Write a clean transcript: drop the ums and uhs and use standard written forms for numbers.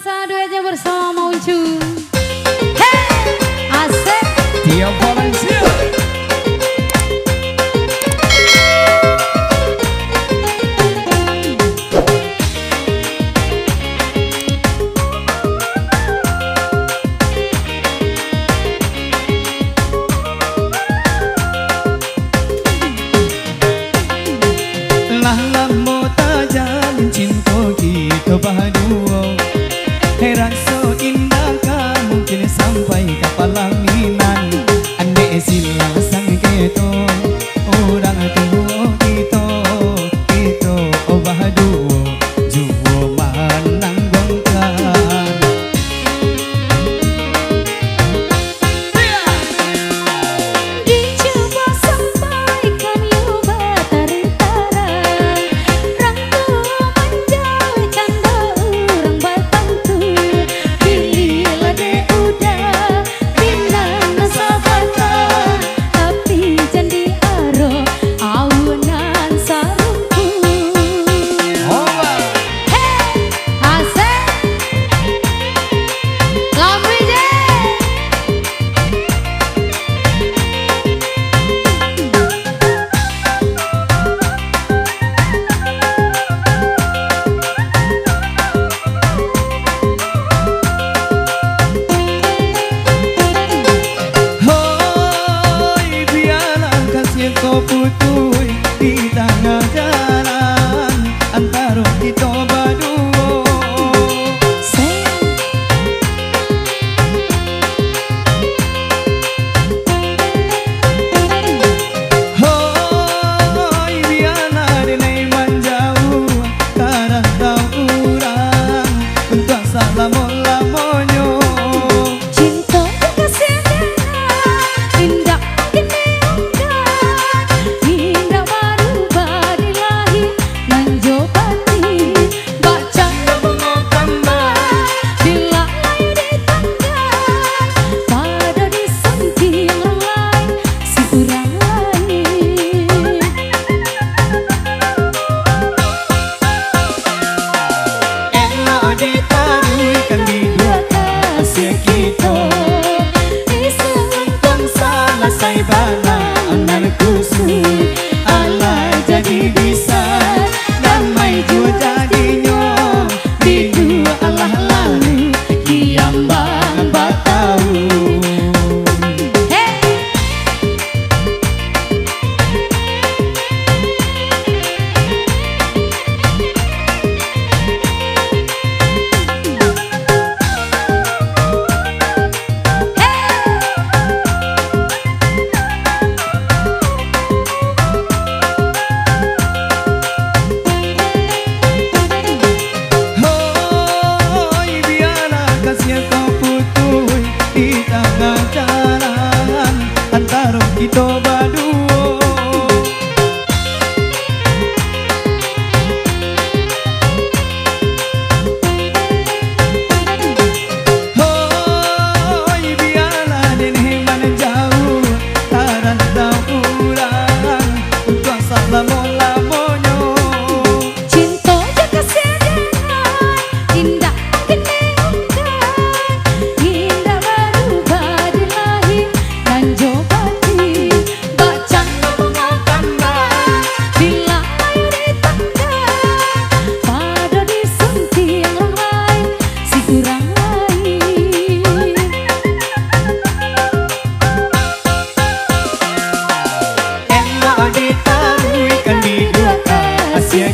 pemirsa, duetnya bersama Ucu. Hey, asik. Tio Valencia. Lama tak jalin cinta kita berdua. Heran so indah kan mungkin sampai ke pelaminan. Andai silang sang kita orang tua kita berdua jua menanggungkan. Dicoba sampaikan luba tari-tara, rangku menjauh canda orang berpantu. Bila de udah bintang sahabatan, tapi janji aro awunan sarungku. Hey, asik. Lamri je. Hoi biarlah kasih kau putui di tengah jalan antara kita berdua. Hoi biarlah dinai menjauh karena tahu orang untuk selama-lamanya. Cinta kasih indah mungkin diungkap, indah baru lahir nan jopati. Baca bunga kembar bila layu ditanggal, pada disenting orang lain si orang lain. Elok ditaruhkan di dua kasih kita. Untung selesai bala anak kusui Allah jadi bisa damai jua jadinya di dua Allah lalu diam bang batau. Hoi biarlah kasih kau putui di tengah jalan antara kita berdua. Hoi biarlah dinai menjauh karena orang untuk selama-lamanya. Cinta jaga sedengan, indah mungkin diungkap, indah berubah di lahir dan jopati. Baca bunga kembar bila layu ditanggal, pada disenting orang lain si orang lain. Elok ditaruhkan di dua kasih